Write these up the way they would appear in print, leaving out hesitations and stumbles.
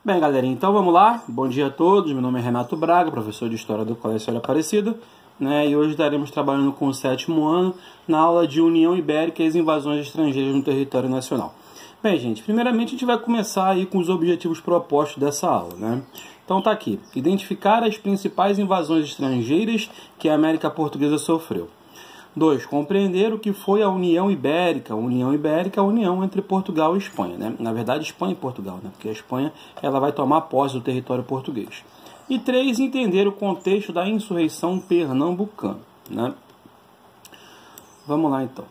Bem, galera, então vamos lá. Bom dia a todos. Meu nome é Renato Braga, professor de História do Colégio História Aparecida, e hoje estaremos trabalhando com o 7º ano na aula de União Ibérica e as invasões estrangeiras no território nacional. Bem, gente, primeiramente a gente vai começar aí com os objetivos propostos dessa aula, Então tá aqui, identificar as principais invasões estrangeiras que a América Portuguesa sofreu. 2. Compreender o que foi a União Ibérica. União Ibérica é a união entre Portugal e Espanha, Na verdade, Espanha e Portugal, Porque a Espanha ela vai tomar posse do território português. E 3. Entender o contexto da insurreição pernambucana, Vamos lá, então.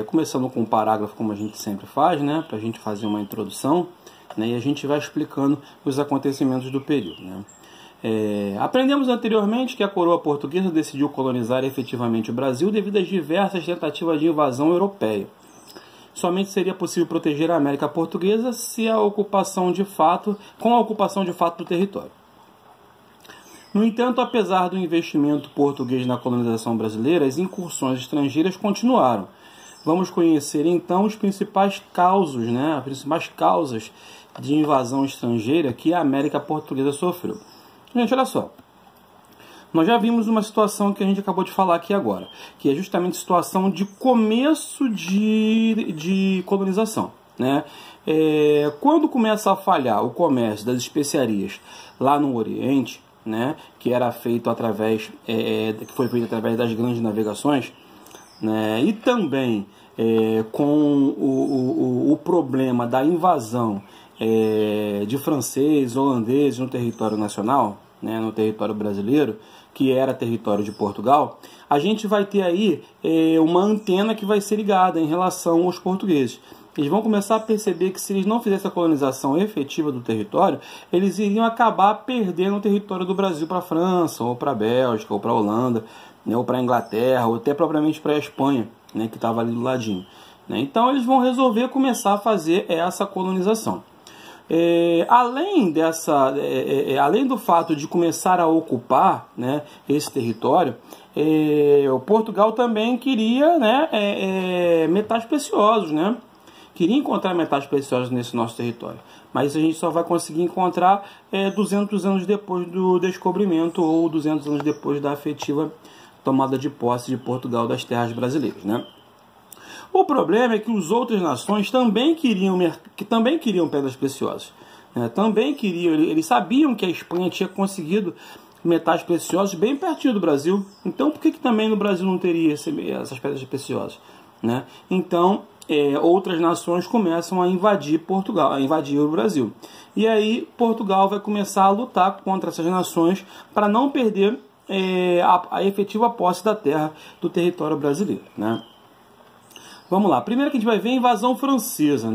Começando com um parágrafo, como a gente sempre faz, para a gente fazer uma introdução, e a gente vai explicando os acontecimentos do período, Aprendemos anteriormente que a coroa portuguesa decidiu colonizar efetivamente o Brasil devido às diversas tentativas de invasão europeia. Somente seria possível proteger a América Portuguesa se com a ocupação de fato do território. No entanto, apesar do investimento português na colonização brasileira, as incursões estrangeiras continuaram. Vamos conhecer então os principais causas, as principais causas de invasão estrangeira que a América Portuguesa sofreu. Gente, olha só, nós já vimos uma situação que a gente acabou de falar aqui agora, que é justamente a situação de começo de colonização, Quando começa a falhar o comércio das especiarias lá no Oriente, que era feito através, que foi feito através das grandes navegações, e também com o problema da invasão de franceses, holandeses no território nacional, no território brasileiro, que era território de Portugal, a gente vai ter aí uma antena que vai ser ligada em relação aos portugueses. Eles vão começar a perceber que se eles não fizessem a colonização efetiva do território, eles iriam acabar perdendo o território do Brasil para a França, ou para a Bélgica, ou para a Holanda, ou para a Inglaterra, ou até propriamente para a Espanha, que estava ali do ladinho. Então eles vão resolver começar a fazer essa colonização. Além do fato de começar a ocupar esse território, o Portugal também queria metais preciosos, queria encontrar metais preciosos nesse nosso território, mas a gente só vai conseguir encontrar 200 anos depois do descobrimento ou 200 anos depois da efetiva tomada de posse de Portugal das terras brasileiras, O problema é que as outras nações também queriam pedras preciosas, eles sabiam que a Espanha tinha conseguido metais preciosos bem pertinho do Brasil, então por que também no Brasil não teria essas pedras preciosas, Então outras nações começam a invadir Portugal, a invadir o Brasil, e aí Portugal vai começar a lutar contra essas nações para não perder a efetiva posse da terra do território brasileiro, Vamos lá, primeiro que a gente vai ver a invasão francesa,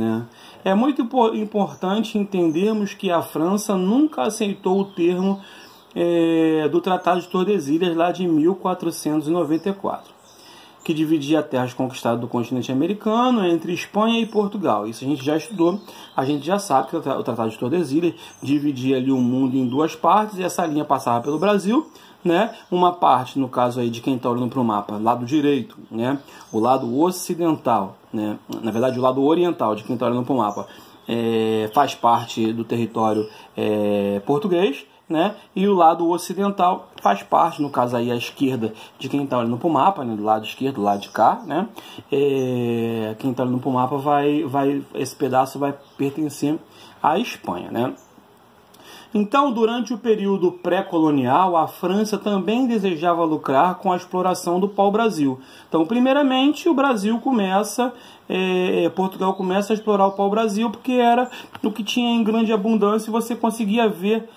É muito importante entendermos que a França nunca aceitou o termo do Tratado de Tordesilhas lá de 1494, que dividia terras conquistadas do continente americano entre Espanha e Portugal. Isso a gente já estudou, a gente já sabe que o Tratado de Tordesilhas dividia ali o mundo em duas partes, e essa linha passava pelo Brasil, Uma parte, no caso aí de quem está olhando para o mapa, lado direito, O lado ocidental, Na verdade, o lado oriental de quem está olhando para o mapa faz parte do território português, E o lado ocidental faz parte, no caso aí a esquerda de quem está olhando para o mapa, do lado esquerdo, do lado de cá, Quem está olhando para o mapa esse pedaço vai pertencer à Espanha, Então, durante o período pré-colonial, a França também desejava lucrar com a exploração do pau-brasil. Então, primeiramente, Portugal começa a explorar o pau-brasil, porque era o que tinha em grande abundância e você conseguia ver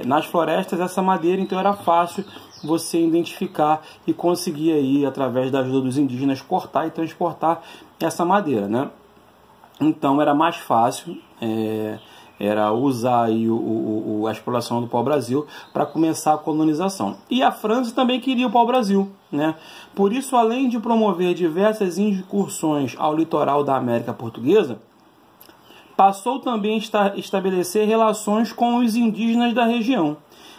nas florestas essa madeira, então era fácil você identificar e conseguir aí, através da ajuda dos indígenas, cortar e transportar essa madeira, Então era mais fácil era usar aí a exploração do pau-brasil para começar a colonização. E a França também queria o pau-brasil, Por isso, além de promover diversas incursões ao litoral da América Portuguesa, passou também a estabelecer relações com os indígenas da região.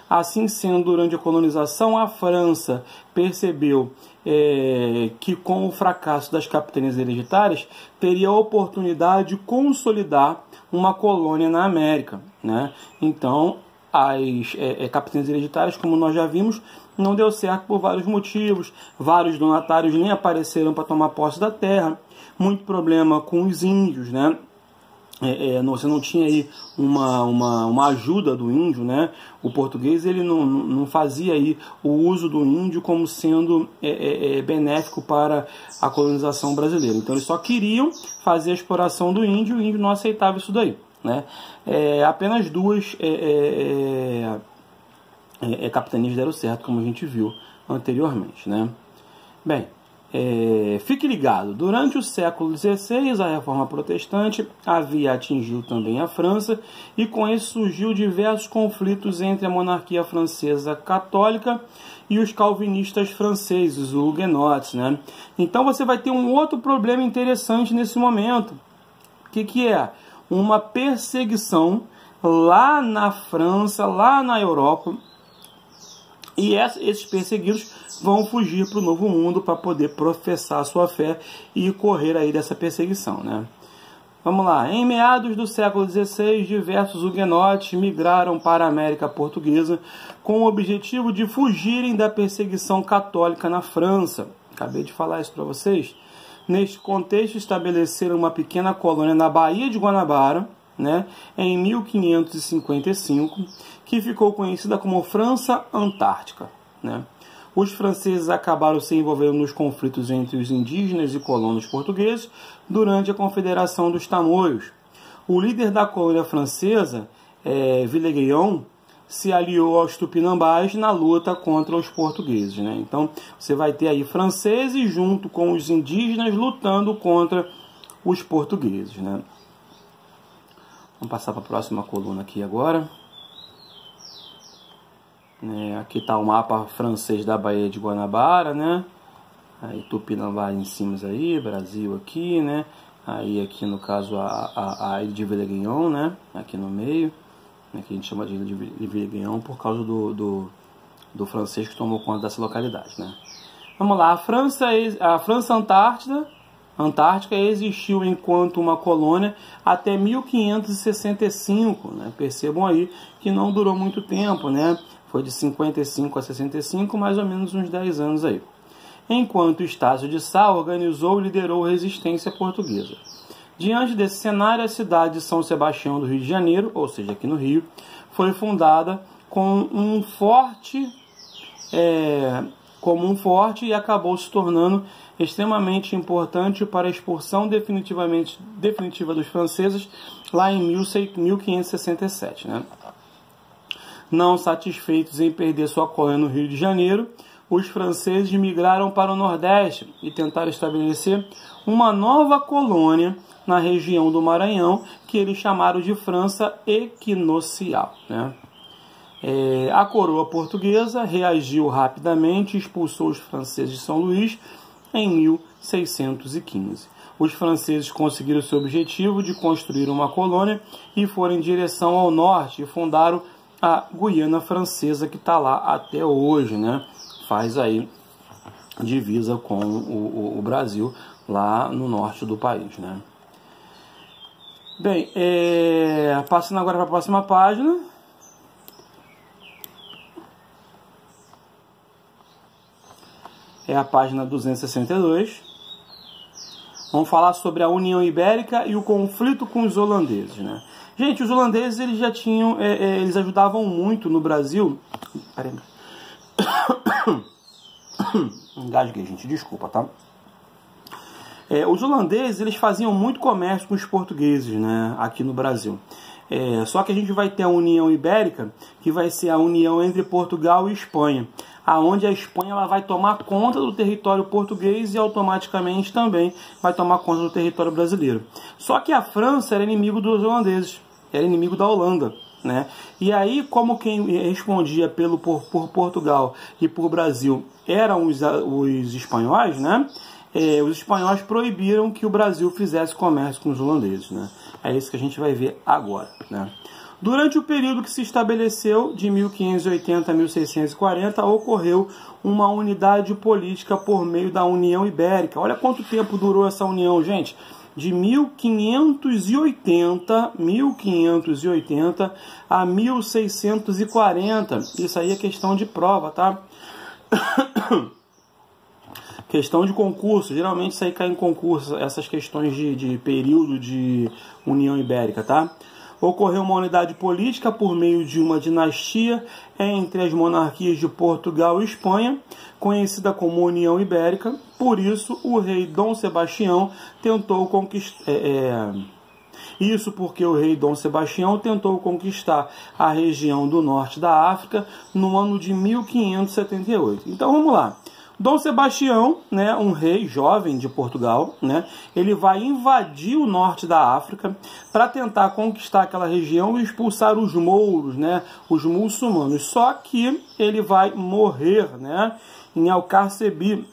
Assim sendo, durante a colonização, a França percebeu que com o fracasso das capitanias hereditárias, teria a oportunidade de consolidar uma colônia na América, né? Então, as capitanias hereditárias, como nós já vimos, não deu certo por vários motivos. Vários donatários nem apareceram para tomar posse da terra. Muito problema com os índios, né? Você não tinha aí uma ajuda do índio, né? O português ele não fazia aí o uso do índio como sendo benéfico para a colonização brasileira. Então eles só queriam fazer a exploração do índio e o índio não aceitava isso daí, né? Apenas duas capitanias deram certo, como a gente viu anteriormente, né? Bem, fique ligado, durante o século XVI a reforma protestante havia atingido também a França e com isso surgiu diversos conflitos entre a monarquia francesa católica e os calvinistas franceses, os huguenotes, né? Então você vai ter um outro problema interessante nesse momento, que é uma perseguição lá na França, lá na Europa, e esses perseguidos vão fugir para o Novo Mundo para poder professar a sua fé e correr aí dessa perseguição, né? Vamos lá. Em meados do século XVI, diversos huguenotes migraram para a América Portuguesa com o objetivo de fugirem da perseguição católica na França. Acabei de falar isso para vocês. Neste contexto, estabeleceram uma pequena colônia na Baía de Guanabara, né, em 1555, que ficou conhecida como França Antártica, né? Os franceses acabaram se envolvendo nos conflitos entre os indígenas e colonos portugueses durante a Confederação dos Tamoios. O líder da colônia francesa, Villeguion, se aliou aos tupinambás na luta contra os portugueses, né? Então, você vai ter aí franceses junto com os indígenas lutando contra os portugueses, né? Vamos passar para a próxima coluna aqui agora. Aqui está o mapa francês da Baía de Guanabara, né? Aí Tupinambá em cima aí, Brasil aqui, né? Aí aqui no caso a ilha de Villeguion, né? Aqui no meio, né? Que a gente chama de ilha de Villeguion por causa do francês que tomou conta dessa localidade, né? Vamos lá, a França Antártica existiu enquanto uma colônia até 1565, né? Percebam aí que não durou muito tempo, né? Foi de 55 a 65, mais ou menos uns 10 anos aí. Enquanto Estácio de Sá organizou e liderou a resistência portuguesa. Diante desse cenário, a cidade de São Sebastião do Rio de Janeiro, ou seja, aqui no Rio, foi fundada como um forte e acabou se tornando extremamente importante para a expulsão definitiva dos franceses lá em 1567, né? Não satisfeitos em perder sua colônia no Rio de Janeiro, os franceses migraram para o Nordeste e tentaram estabelecer uma nova colônia na região do Maranhão, que eles chamaram de França Equinocial, né? A coroa portuguesa reagiu rapidamente e expulsou os franceses de São Luís em 1615. Os franceses conseguiram seu objetivo de construir uma colônia e foram em direção ao norte e fundaram a Guiana Francesa, que está lá até hoje, né? Faz aí divisa com o Brasil, lá no norte do país, né? Bem, passando agora para a próxima página. É a página 262. Vamos falar sobre a União Ibérica e o conflito com os holandeses, né? Gente, os holandeses eles já tinham, eles ajudavam muito no Brasil. Engasguei, gente, desculpa, tá? Os holandeses eles faziam muito comércio com os portugueses, né, aqui no Brasil. Só que a gente vai ter a União Ibérica, que vai ser a união entre Portugal e Espanha, aonde a Espanha ela vai tomar conta do território português e automaticamente também vai tomar conta do território brasileiro. Só que a França era inimigo dos holandeses, era inimigo da Holanda, né? E aí, como quem respondia por Portugal e por Brasil eram os espanhóis, né? Os espanhóis proibiram que o Brasil fizesse comércio com os holandeses, né? É isso que a gente vai ver agora, né? Durante o período que se estabeleceu, de 1580 a 1640, ocorreu uma unidade política por meio da União Ibérica. Olha quanto tempo durou essa união, gente. De 1580 a 1640. Isso aí é questão de prova, tá? Questão de concurso. Geralmente isso aí cai em concurso, essas questões de período de União Ibérica, tá? Ocorreu uma unidade política por meio de uma dinastia entre as monarquias de Portugal e Espanha, conhecida como União Ibérica. Por isso, o rei Dom Sebastião tentou conquistar... Isso porque o rei Dom Sebastião tentou conquistar a região do norte da África no ano de 1578. Então, vamos lá. Dom Sebastião, né, um rei jovem de Portugal, né, ele vai invadir o norte da África para tentar conquistar aquela região e expulsar os mouros, né, os muçulmanos. Só que ele vai morrer, né, em Alcácer, que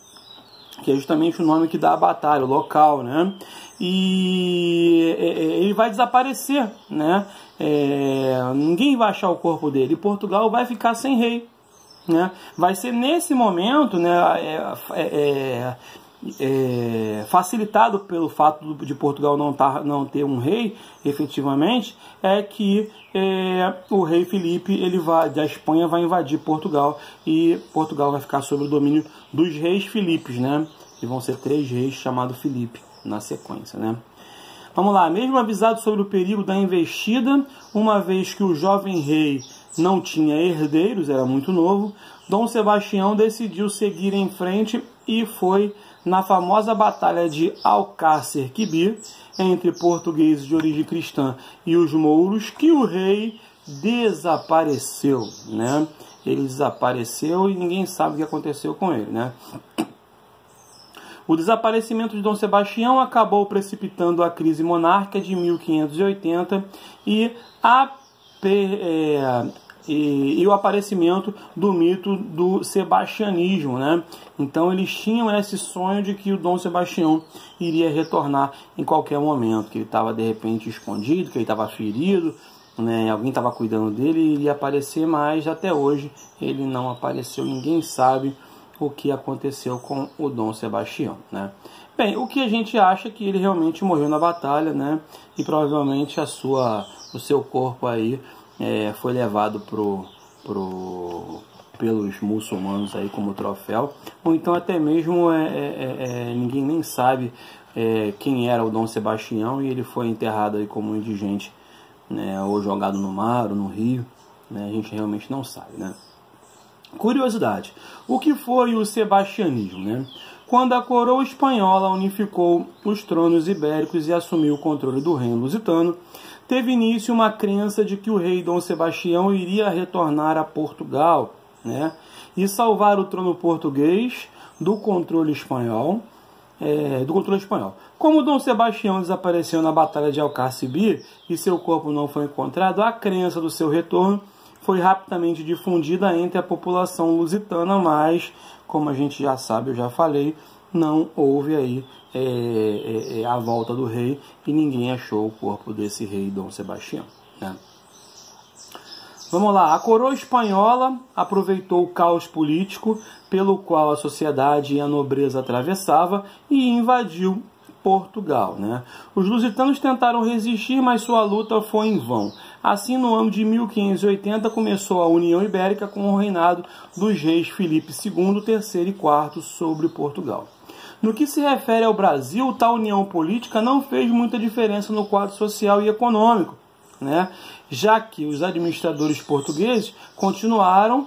é justamente o nome que dá a batalha, o local, né, e ele vai desaparecer, né, ninguém vai achar o corpo dele, e Portugal vai ficar sem rei. Né? Vai ser nesse momento, né, facilitado pelo fato de Portugal não ter um rei, efetivamente, é que o rei Filipe da Espanha vai invadir Portugal e Portugal vai ficar sob o domínio dos reis Filipes, né? E vão ser 3 reis chamados Filipe na sequência, né? Vamos lá, mesmo avisado sobre o perigo da investida, uma vez que o jovem rei não tinha herdeiros, era muito novo, Dom Sebastião decidiu seguir em frente e foi na famosa batalha de Alcácer Quibir, entre portugueses de origem cristã e os mouros, que o rei desapareceu, né? Ele desapareceu e ninguém sabe o que aconteceu com ele, né? O desaparecimento de Dom Sebastião acabou precipitando a crise monárquica de 1580 e o aparecimento do mito do sebastianismo, né? Então eles tinham esse sonho de que o Dom Sebastião iria retornar em qualquer momento, que ele estava de repente escondido, que ele estava ferido, né? Alguém estava cuidando dele e iria aparecer, mas até hoje ele não apareceu, ninguém sabe o que aconteceu com o Dom Sebastião, né? Bem, o que a gente acha é que ele realmente morreu na batalha, né? E provavelmente o seu corpo aí foi levado pelos muçulmanos aí como troféu, ou então até mesmo ninguém nem sabe quem era o Dom Sebastião e ele foi enterrado aí como indigente, né? Ou jogado no mar ou no rio, né? A gente realmente não sabe, né? Curiosidade, o que foi o sebastianismo, né? Quando a coroa espanhola unificou os tronos ibéricos e assumiu o controle do reino lusitano, teve início uma crença de que o rei Dom Sebastião iria retornar a Portugal, né, e salvar o trono português do controle espanhol. Como Dom Sebastião desapareceu na Batalha de Alcácer e seu corpo não foi encontrado, a crença do seu retorno foi rapidamente difundida entre a população lusitana, mas, como a gente já sabe, eu já falei, não houve aí a volta do rei e ninguém achou o corpo desse rei Dom Sebastião, né? Vamos lá, a coroa espanhola aproveitou o caos político pelo qual a sociedade e a nobreza atravessava e invadiu Portugal, né? Os lusitanos tentaram resistir, mas sua luta foi em vão. Assim, no ano de 1580, começou a União Ibérica com o reinado dos reis Filipe II, III e IV sobre Portugal. No que se refere ao Brasil, tal união política não fez muita diferença no quadro social e econômico, né? Já que os administradores portugueses continuaram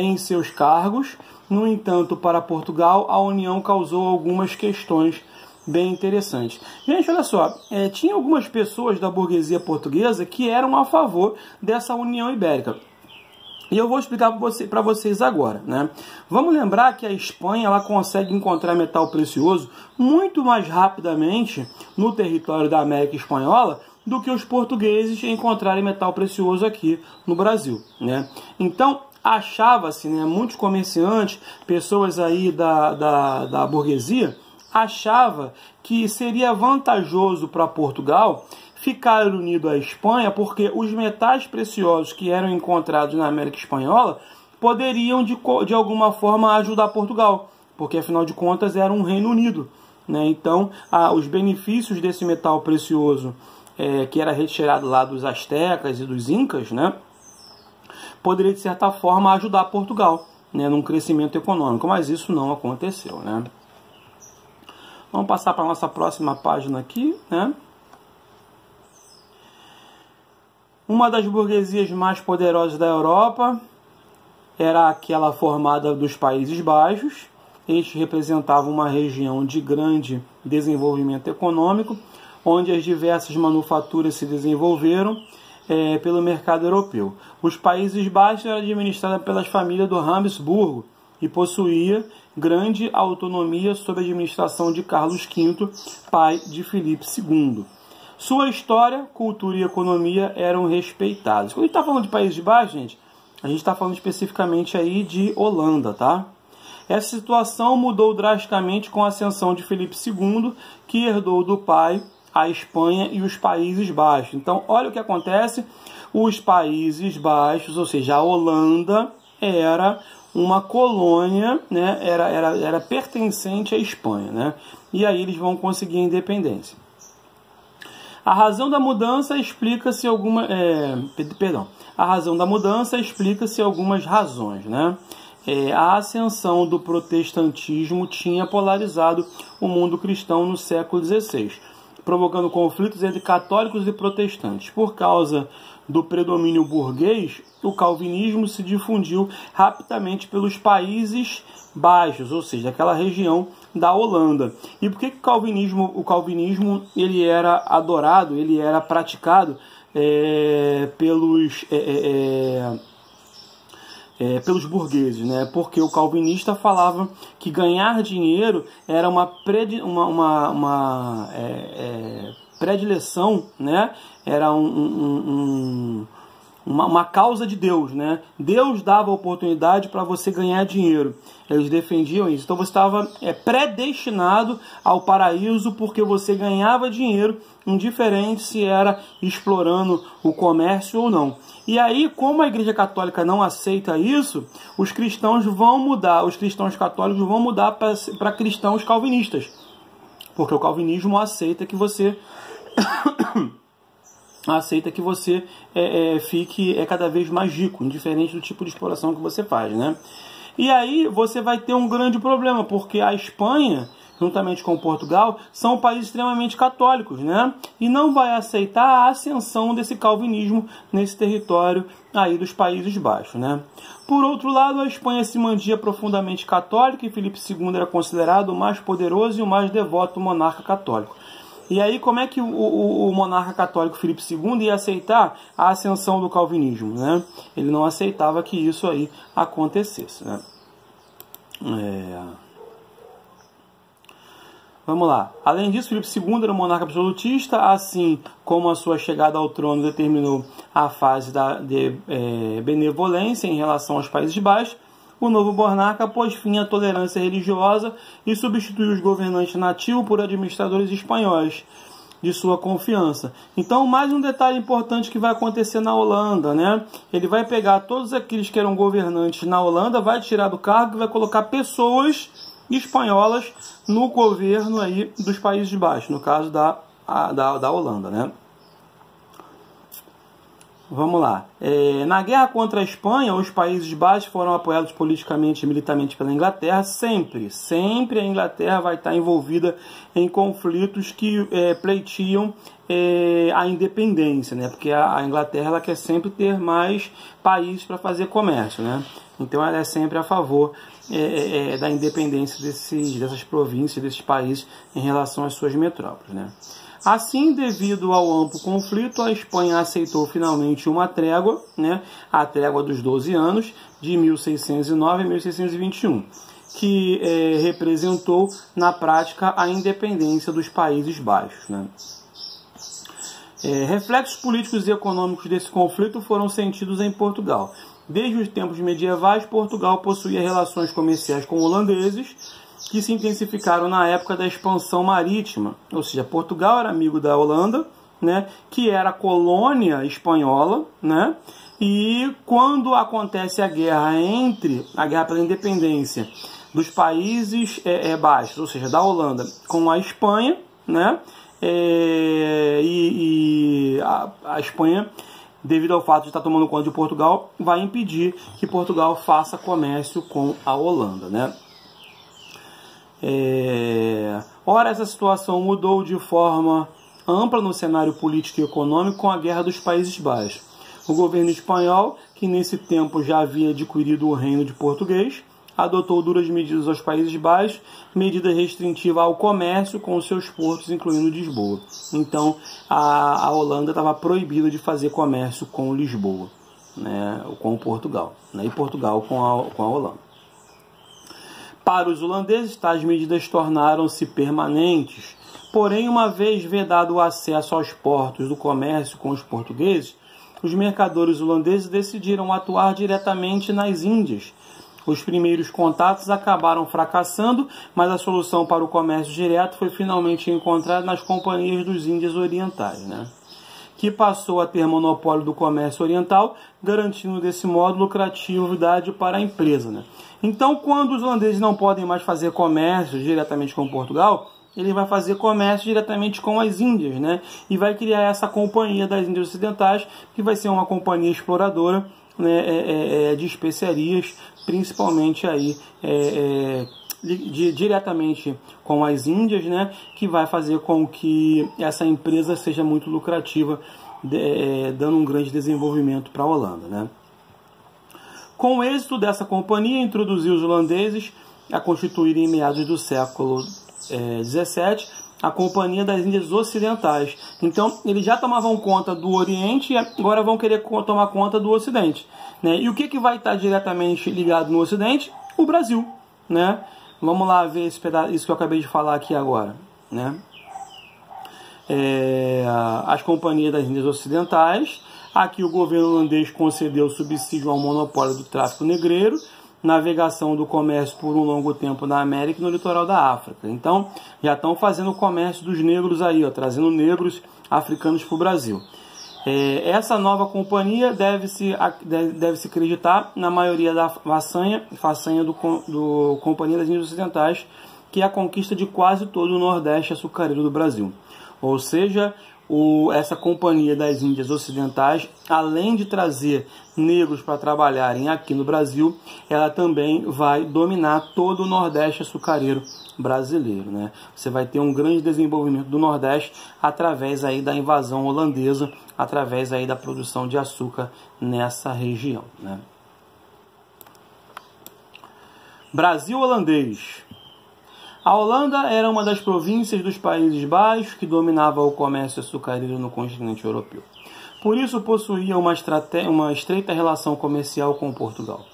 em seus cargos. No entanto, para Portugal, a união causou algumas questões bem interessantes. Gente, olha só, tinha algumas pessoas da burguesia portuguesa que eram a favor dessa União Ibérica. E eu vou explicar para vocês agora, né? Vamos lembrar que a Espanha ela consegue encontrar metal precioso muito mais rapidamente no território da América Espanhola do que os portugueses encontrarem metal precioso aqui no Brasil, né? Então, achava-se, né, muitos comerciantes, pessoas aí da burguesia, achava que seria vantajoso para Portugal ficar unido à Espanha porque os metais preciosos que eram encontrados na América Espanhola poderiam, de alguma forma, ajudar Portugal, porque, afinal de contas, era um Reino Unido, né? Então, os benefícios desse metal precioso, que era retirado lá dos astecas e dos incas, né, poderia, de certa forma, ajudar Portugal, né, num crescimento econômico, mas isso não aconteceu, né? Vamos passar para a nossa próxima página aqui, né? Uma das burguesias mais poderosas da Europa era aquela formada dos Países Baixos. Estes representavam uma região de grande desenvolvimento econômico, onde as diversas manufaturas se desenvolveram pelo mercado europeu. Os Países Baixos eram administrados pelas famílias do Habsburgo e possuía grande autonomia sob a administração de Carlos V, pai de Filipe II. Sua história, cultura e economia eram respeitados. Quando a gente está falando de Países Baixos, gente, a gente está falando especificamente aí de Holanda, tá? Essa situação mudou drasticamente com a ascensão de Filipe II, que herdou do pai a Espanha e os Países Baixos. Então, olha o que acontece. Os Países Baixos, ou seja, a Holanda, era uma colônia, né? Era pertencente à Espanha, né? E aí eles vão conseguir a independência. A razão da mudança explica-se algumas razões, né? A ascensão do protestantismo tinha polarizado o mundo cristão no século XVI, provocando conflitos entre católicos e protestantes. Por causa do predomínio burguês, o calvinismo se difundiu rapidamente pelos Países Baixos, ou seja, aquela região da Holanda. E por que o calvinismo ele era adorado, ele era praticado pelos burgueses, né? Porque o calvinista falava que ganhar dinheiro era uma predileção, né? Era uma causa de Deus, né? Deus dava oportunidade para você ganhar dinheiro. Eles defendiam isso. Então você estava predestinado ao paraíso porque você ganhava dinheiro, indiferente se era explorando o comércio ou não. E aí, como a Igreja Católica não aceita isso, os cristãos vão mudar, os cristãos católicos vão mudar para cristãos calvinistas. Porque o calvinismo aceita que você fique cada vez mais rico, indiferente do tipo de exploração que você faz, né? E aí você vai ter um grande problema, porque a Espanha, juntamente com Portugal, são países extremamente católicos, né? E não vai aceitar a ascensão desse calvinismo nesse território aí dos Países Baixos, né? Por outro lado, a Espanha se mantinha profundamente católica e Filipe II era considerado o mais poderoso e o mais devoto monarca católico. E aí, como é que o monarca católico Filipe II ia aceitar a ascensão do calvinismo, né? Ele não aceitava que isso aí acontecesse, né? Vamos lá. Além disso, Filipe II era um monarca absolutista, assim como a sua chegada ao trono determinou a fase de benevolência em relação aos Países Baixos. O novo monarca pôs fim à tolerância religiosa e substituiu os governantes nativos por administradores espanhóis de sua confiança. Então, mais um detalhe importante que vai acontecer na Holanda, né? Ele vai pegar todos aqueles que eram governantes na Holanda, vai tirar do cargo e vai colocar pessoas espanholas no governo aí dos Países Baixos, no caso da Holanda, né? Vamos lá. Na guerra contra a Espanha, os Países Baixos foram apoiados politicamente e militarmente pela Inglaterra. Sempre a Inglaterra vai estar envolvida em conflitos que pleitiam a independência, né? Porque a Inglaterra ela quer sempre ter mais países para fazer comércio, né? Então ela é sempre a favor da independência dessas províncias, desses países em relação às suas metrópoles, né? Assim, devido ao amplo conflito, a Espanha aceitou finalmente uma trégua, né, a trégua dos 12 anos, de 1609 a 1621, que representou, na prática, a independência dos Países Baixos, né. Reflexos políticos e econômicos desse conflito foram sentidos em Portugal. Desde os tempos medievais, Portugal possuía relações comerciais com holandeses, que se intensificaram na época da expansão marítima, ou seja, Portugal era amigo da Holanda, né, que era colônia espanhola, né, e quando acontece a guerra pela independência dos Países Baixos, ou seja, da Holanda, com a Espanha, né, a Espanha, devido ao fato de estar tomando conta de Portugal, vai impedir que Portugal faça comércio com a Holanda, né? Ora, essa situação mudou de forma ampla no cenário político e econômico com a Guerra dos Países Baixos. O governo espanhol, que nesse tempo já havia adquirido o reino de português, adotou duras medidas aos Países Baixos, medida restritiva ao comércio com os seus portos, incluindo Lisboa. Então, a Holanda estava proibida de fazer comércio com Lisboa, né, com Portugal, né, e Portugal com a Holanda. Para os holandeses, tais medidas tornaram-se permanentes. Porém, uma vez vedado o acesso aos portos do comércio com os portugueses, os mercadores holandeses decidiram atuar diretamente nas Índias. Os primeiros contatos acabaram fracassando, mas a solução para o comércio direto foi finalmente encontrada nas companhias dos Índias Orientais, né, que passou a ter monopólio do comércio oriental, garantindo desse modo lucratividade para a empresa, né. Então, quando os holandeses não podem mais fazer comércio diretamente com Portugal, ele vai fazer comércio diretamente com as Índias, né, e vai criar essa companhia das Índias Ocidentais, que vai ser uma companhia exploradora, né, de especiarias, principalmente aí diretamente com as Índias, né, que vai fazer com que essa empresa seja muito lucrativa, dando um grande desenvolvimento para a Holanda, né. Com o êxito dessa companhia, introduziu os holandeses a constituir em meados do século XVII a Companhia das Índias Ocidentais. Então, eles já tomavam conta do Oriente e agora vão querer tomar conta do Ocidente, né? E o que vai estar diretamente ligado no Ocidente? O Brasil, né? Vamos lá ver isso que eu acabei de falar aqui agora, né? As Companhias das Índias Ocidentais. Aqui o governo holandês concedeu subsídio ao monopólio do tráfico negreiro, navegação do comércio por um longo tempo na América e no litoral da África. Então, já estão fazendo o comércio dos negros aí, ó, trazendo negros africanos para o Brasil. Essa nova companhia deve-se acreditar na maioria da façanha do Companhia das Índias Ocidentais, que é a conquista de quase todo o Nordeste açucareiro do Brasil. Ou seja, essa Companhia das Índias Ocidentais, além de trazer negros para trabalharem aqui no Brasil, ela também vai dominar todo o Nordeste açucareiro brasileiro, né? Você vai ter um grande desenvolvimento do Nordeste através aí da invasão holandesa, através aí da produção de açúcar nessa região, né? Brasil holandês. A Holanda era uma das províncias dos Países Baixos que dominava o comércio açucareiro no continente europeu. Por isso possuía uma estreita relação comercial com Portugal.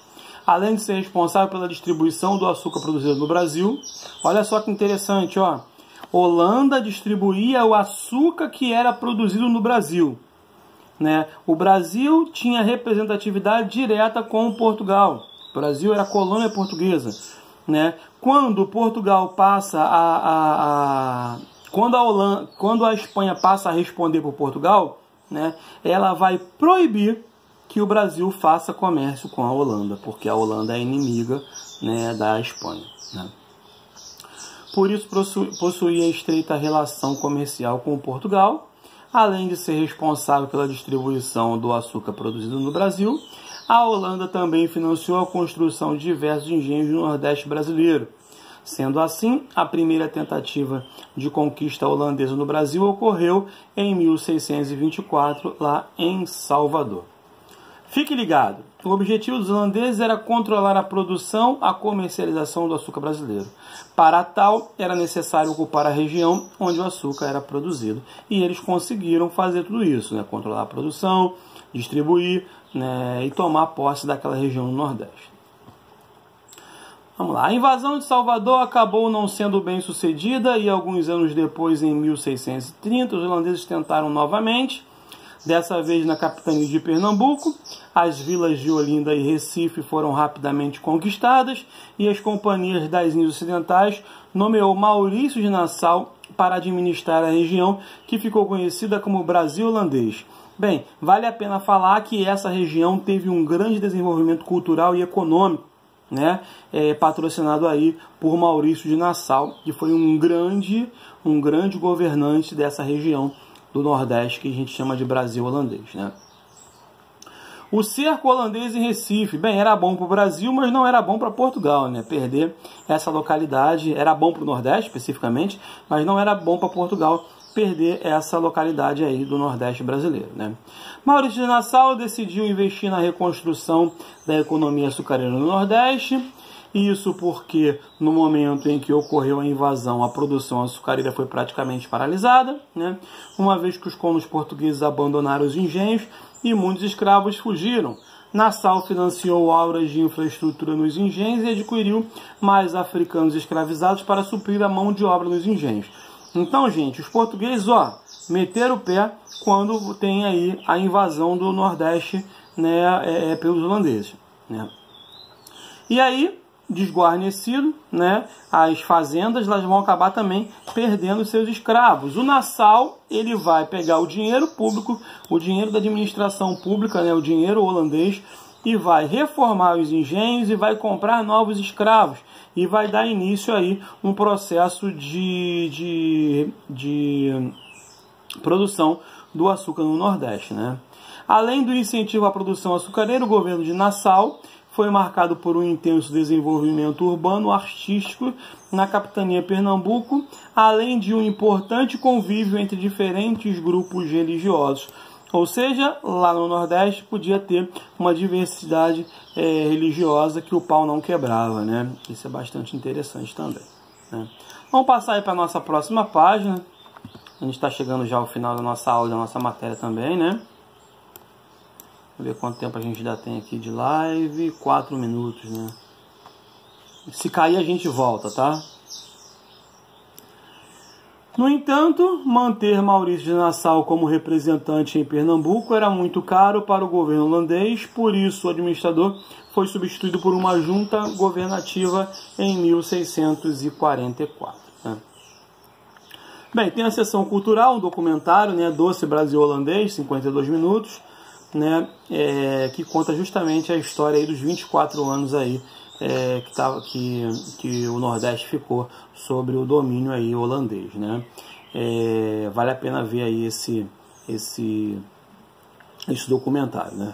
Além de ser responsável pela distribuição do açúcar produzido no Brasil, olha só que interessante, ó. Holanda distribuía o açúcar que era produzido no Brasil, né? O Brasil tinha representatividade direta com Portugal. O Brasil era colônia portuguesa, né? Quando Portugal passa quando a Espanha passa a responder por Portugal, né, ela vai proibir que o Brasil faça comércio com a Holanda, porque a Holanda é inimiga, né, da Espanha, né? Por isso possuía estreita relação comercial com Portugal, além de ser responsável pela distribuição do açúcar produzido no Brasil. A Holanda também financiou a construção de diversos engenhos no Nordeste brasileiro. Sendo assim, a primeira tentativa de conquista holandesa no Brasil ocorreu em 1624, lá em Salvador. Fique ligado, o objetivo dos holandeses era controlar a produção, a comercialização do açúcar brasileiro. Para tal, era necessário ocupar a região onde o açúcar era produzido. E eles conseguiram fazer tudo isso, né? Controlar a produção, distribuir, né? E tomar posse daquela região no Nordeste. Vamos lá. A invasão de Salvador acabou não sendo bem sucedida e alguns anos depois, em 1630, os holandeses tentaram novamente, dessa vez na capitania de Pernambuco. As vilas de Olinda e Recife foram rapidamente conquistadas e as companhias das Índias Ocidentais nomeou Maurício de Nassau para administrar a região que ficou conhecida como Brasil holandês. Bem, vale a pena falar que essa região teve um grande desenvolvimento cultural e econômico, né, patrocinado aí por Maurício de Nassau, que foi um grande governante dessa região do Nordeste que a gente chama de Brasil holandês, né? O cerco holandês em Recife, bem, era bom para o Brasil, mas não era bom para Portugal, né? Perder essa localidade, era bom para o Nordeste especificamente, mas não era bom para Portugal perder essa localidade aí do Nordeste brasileiro, né? Maurício de Nassau decidiu investir na reconstrução da economia açucareira no Nordeste, isso porque no momento em que ocorreu a invasão, a produção açucareira foi praticamente paralisada, né? Uma vez que os colonos portugueses abandonaram os engenhos e muitos escravos fugiram. Nassau financiou obras de infraestrutura nos engenhos e adquiriu mais africanos escravizados para suprir a mão de obra nos engenhos. Então, gente, os portugueses, meteram o pé quando tem aí a invasão do Nordeste, né, pelos holandeses, né? E aí, desguarnecido, né, as fazendas elas vão acabar também perdendo seus escravos. O Nassau, ele vai pegar o dinheiro público, o dinheiro da administração pública, né, o dinheiro holandês, e vai reformar os engenhos e vai comprar novos escravos. E vai dar início aí um processo de produção do açúcar no Nordeste, né? Além do incentivo à produção açucareira, o governo de Nassau foi marcado por um intenso desenvolvimento urbano artístico na capitania Pernambuco, além de um importante convívio entre diferentes grupos religiosos. Ou seja, lá no Nordeste podia ter uma diversidade religiosa que o pau não quebrava, né? Isso é bastante interessante também, né? Vamos passar aí para a nossa próxima página. A gente está chegando já ao final da nossa aula, da nossa matéria também, né? Vamos ver quanto tempo a gente ainda tem aqui de live. 4 minutos, né? Se cair a gente volta, tá? No entanto, manter Maurício de Nassau como representante em Pernambuco era muito caro para o governo holandês, por isso o administrador foi substituído por uma junta governativa em 1644. Né? Bem, tem a seção cultural, um documentário, né, Doce Brasil Holandês, 52 minutos, né, que conta justamente a história aí dos 24 anos aí, que o Nordeste ficou sobre o domínio aí holandês, né? Vale a pena ver aí esse documentário, né?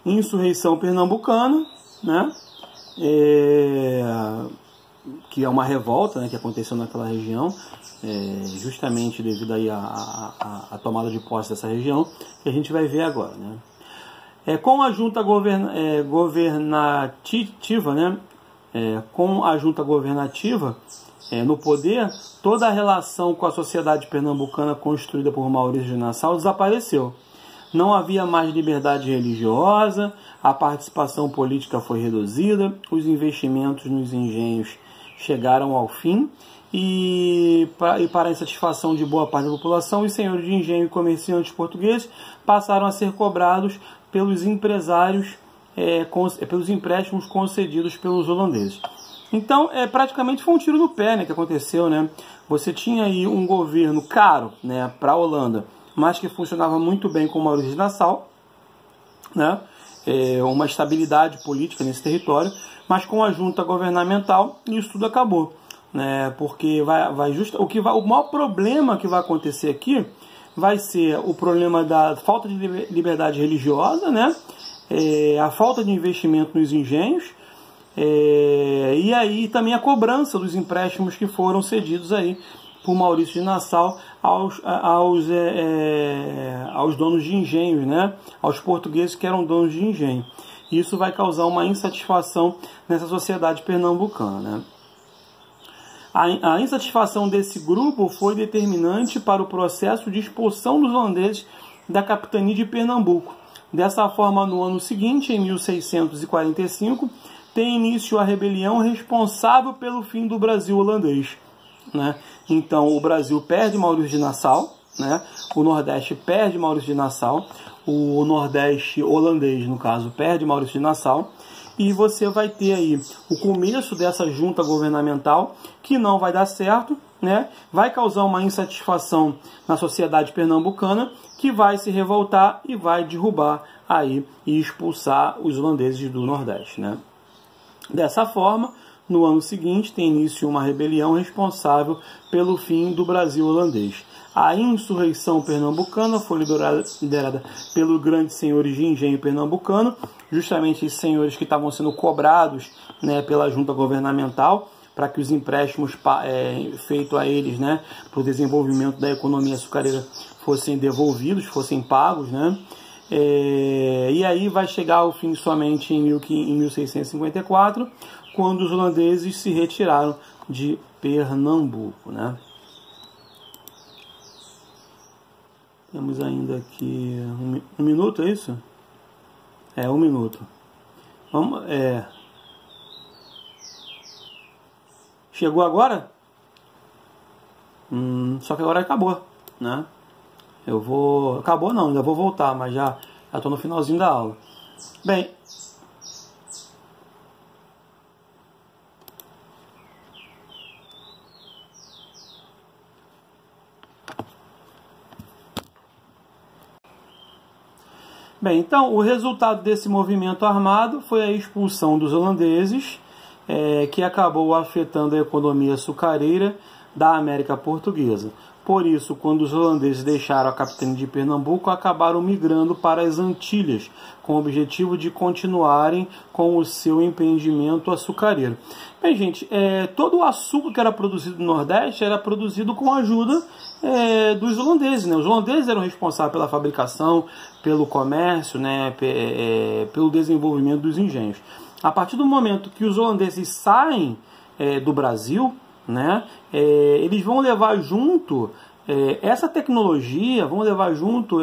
Insurreição Pernambucana, né? Que é uma revolta, né, que aconteceu naquela região, justamente devido aí à tomada de posse dessa região, que a gente vai ver agora, né? Com a junta governativa, né? Com a junta governativa no poder, toda a relação com a sociedade pernambucana construída por Maurício de Nassau desapareceu. Não havia mais liberdade religiosa, a participação política foi reduzida, os investimentos nos engenhos chegaram ao fim e para a insatisfação de boa parte da população, os senhores de engenho e comerciantes portugueses passaram a ser cobrados pelos empresários, pelos empréstimos concedidos pelos holandeses. Então, praticamente foi um tiro no pé, né, que aconteceu, né? Você tinha aí um governo caro, né, para a Holanda, mas que funcionava muito bem com Maurício de Nassau, né? Uma estabilidade política nesse território, mas com a junta governamental isso tudo acabou, né? Porque o maior problema que vai acontecer aqui vai ser o problema da falta de liberdade religiosa, né? A falta de investimento nos engenhos, e aí também a cobrança dos empréstimos que foram cedidos aí por Maurício de Nassau aos donos de engenhos, né? Aos portugueses que eram donos de engenho. Isso vai causar uma insatisfação nessa sociedade pernambucana, né? A insatisfação desse grupo foi determinante para o processo de expulsão dos holandeses da capitania de Pernambuco. Dessa forma, no ano seguinte, em 1645, tem início a rebelião responsável pelo fim do Brasil holandês, né? Então, o Brasil perde Maurício de Nassau, né? O Nordeste perde Maurício de Nassau, o Nordeste holandês, no caso, perde Maurício de Nassau, e você vai ter aí o começo dessa junta governamental que não vai dar certo, né, vai causar uma insatisfação na sociedade pernambucana, que vai se revoltar e vai derrubar aí e expulsar os holandeses do Nordeste, né? Dessa forma, no ano seguinte, tem início uma rebelião responsável pelo fim do Brasil holandês. A insurreição pernambucana foi liderada pelos grandes senhores de engenho pernambucano, justamente esses senhores que estavam sendo cobrados, né, pela junta governamental, para que os empréstimos feitos a eles, né, para o desenvolvimento da economia açucareira fossem devolvidos, fossem pagos, né? E aí vai chegar ao fim somente em 1654, quando os holandeses se retiraram de Pernambuco, né? Temos ainda aqui um minuto, é isso? É, 1 minuto. Vamos, chegou agora? Só que agora acabou, né? Acabou não, ainda vou voltar, mas já estou no finalzinho da aula. Bem, então o resultado desse movimento armado foi a expulsão dos holandeses, que acabou afetando a economia açucareira da América Portuguesa. Por isso, quando os holandeses deixaram a capitania de Pernambuco, acabaram migrando para as Antilhas, com o objetivo de continuarem com o seu empreendimento açucareiro. Bem, gente, todo o açúcar que era produzido no Nordeste era produzido com a ajuda dos holandeses, né? Os holandeses eram responsáveis pela fabricação, pelo comércio, né? Pelo desenvolvimento dos engenhos. A partir do momento que os holandeses saem do Brasil, né, eles vão levar junto essa tecnologia, vão levar junto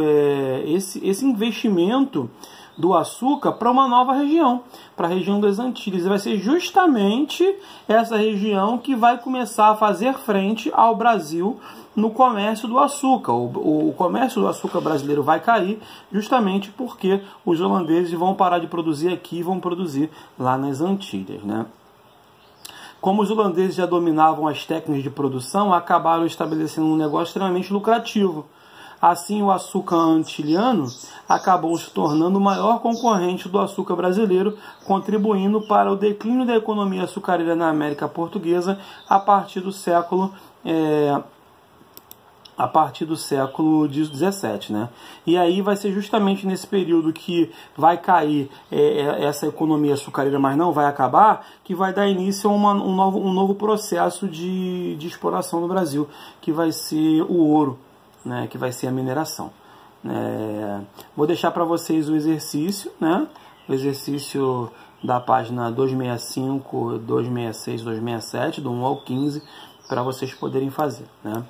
esse investimento do açúcar para uma nova região, para a região das Antilhas. E vai ser justamente essa região que vai começar a fazer frente ao Brasil no comércio do açúcar. O comércio do açúcar brasileiro vai cair justamente porque os holandeses vão parar de produzir aqui e vão produzir lá nas Antilhas, né? Como os holandeses já dominavam as técnicas de produção, acabaram estabelecendo um negócio extremamente lucrativo. Assim, o açúcar antilhano acabou se tornando o maior concorrente do açúcar brasileiro, contribuindo para o declínio da economia açucareira na América Portuguesa a partir do século XVII, né? E aí vai ser justamente nesse período que vai cair essa economia açucareira, mas não vai acabar, que vai dar início a um novo processo de exploração no Brasil, que vai ser o ouro, né? Que vai ser a mineração. Vou deixar para vocês o exercício, né? O exercício da página 265, 266, 267, do 1 ao 15, para vocês poderem fazer, né?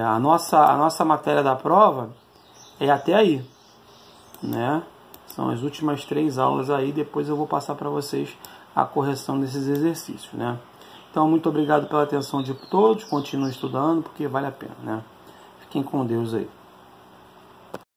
A nossa matéria da prova é até aí, né? São as últimas 3 aulas aí, depois eu vou passar para vocês a correção desses exercícios, né? Então, muito obrigado pela atenção de todos, continuem estudando, porque vale a pena, né? Fiquem com Deus aí.